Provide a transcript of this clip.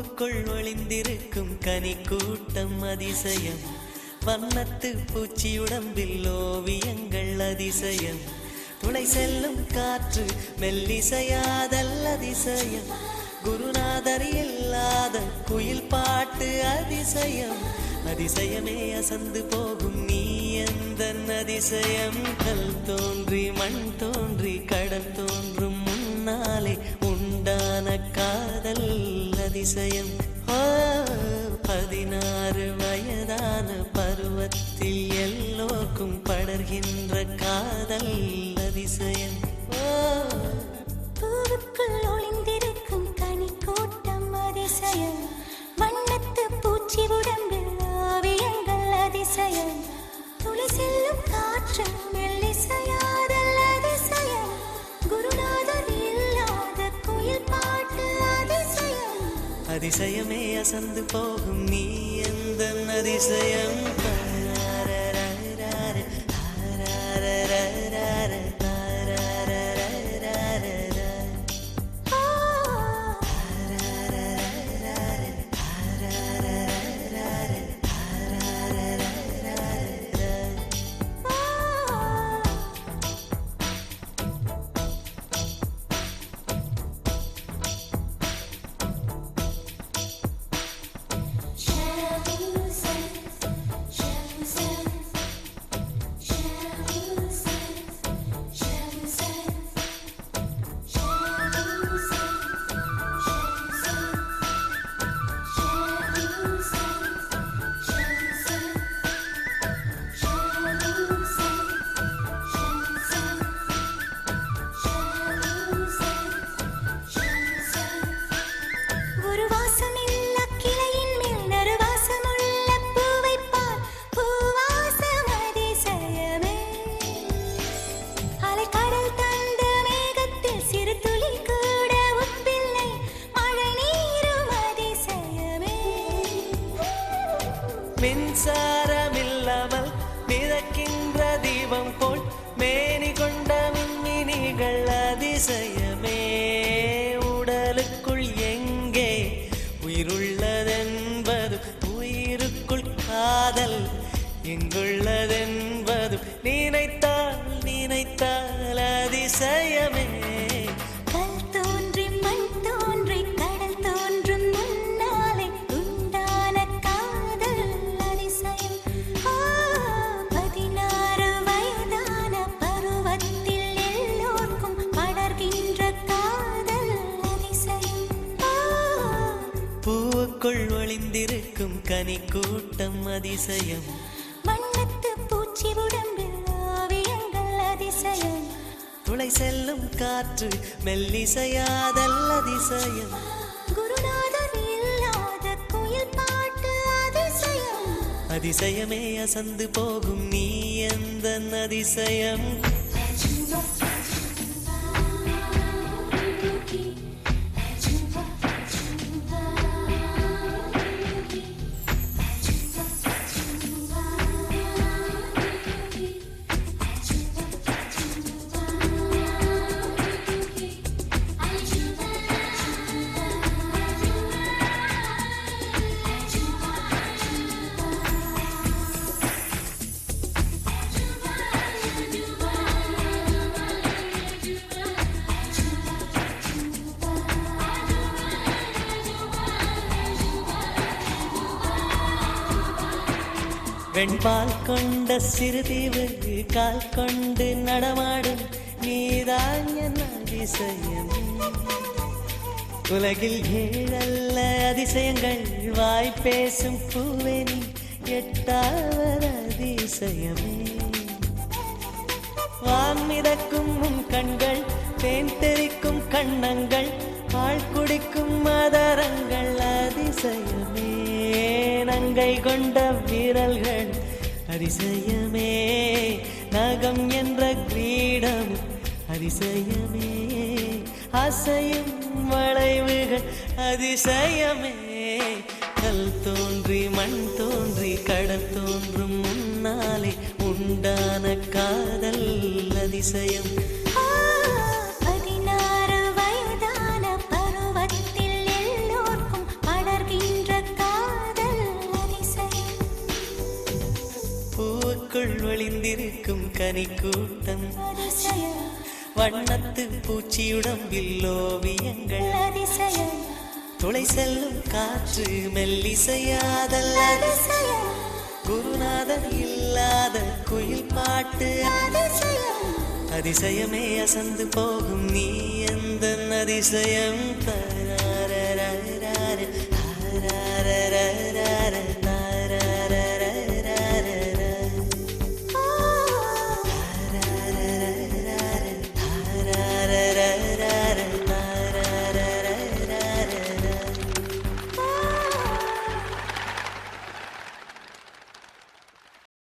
பூவுக்குள் ஒளிந்திருக்கும் கனி கூட்டம் அதிசயம். வண்ணத்து பூச்சி உடம்பில் ஓவியங்கள் அதிசயம். துளை செல்லும் காற்று மெல்லிசையாதல் அதிசயம். குருநாதர் இல்லாத குயில் பாட்டு அதிசயம். அதிசயமே அசந்து போகும் நீ எந்தன் அதிசயம். கல் தோன்றி மண் தோன்றி கடல் தோன்றும் முன்னாலே உண்டான காதல் அதிசயம். 16 வயதான பருவத்தில் எல்லோருக்கும் படர்கின்ற காதல் அதிசயம். பூவுக்குள் ஒளிந்திருக்கும் கனி கூட்டம் அதிசயம். வண்ணத்து பூச்சி உடம்பில் ஓவியங்கள் அதிசயம். துளி செல்லும் காற்று மெல்லிசையாதல் அதிசயம். குருநாதர் இல்லாத குயில் பாட்டு அதிசயம். அதிசயமே அசந்து போகும் நீ எந்தன் அதிசயம். மின்சாரமில்லாமல் மிதக்கின்ற தீபம் போல் மேனி கொண்ட மின்மினிகள் அதிசயமே. உடலுக்குள் எங்கே உயிருள்ளதென்பது உயிருக்குள் காதல் எங்குள்ளதென்பது நினைத்தால் நினைத்தால் அதிசயமே. பூவுக்குள் ஒளிந்திருக்கும் கனி கூட்டம் அதிசயம். வண்ணத்து பூச்சி உடம்பில் ஓவியங்கள் அதிசயம். துளை செல்லும் காற்று மெல்லிசையாதல் அதிசயம். குருநாதர் இல்லாத குயில் பாட்டு அதிசயம். அதிசயமே அசந்து போகும் நீ எந்தன் அதிசயம். வெண்பால் கொண்ட சிறுதீவு கால் கொண்டு நடமாடும் நீதான் என் அதிசயம். உலகில் 7 அதிசயங்கள் வாய் பேசும் பூவே நீ 8வது அதிசயமே. வான் மிதக்கும் உன் கண்கள் தேன் தெறிக்கும் கண்ணங்கள் பால் குடிக்கும் மதரங்கள் அதிசயமே. நங்கை கொண்ட வீரல்கள் அதிசயமே. நகம் என்ற கிரீடம் அதிசயமே. அசையும் வளைவுகள் அதிசயமே. கல் தோன்றி மண் தோன்றி கடல் தோன்றும் முன்னாலே உண்டான காதல் அதிசயம். 16 வயதான பருவத்தில் எல்லோருக்கும் படர் ஒளிந்திருக்கும் கனிக்கூட்டம் அதிசயம் வண்ணத்து பூச்சியுடம்பில் ஓவியங்கள் அதிசயம் துளை செல்லும் காற்று மெல்லிசையாதல் அதிசயம் குருநாதர் இல்லாத குயில் பாட்டு அதிசயம் அதிசயமே அசந்து போகும் நீ எந்த அதிசயம் தர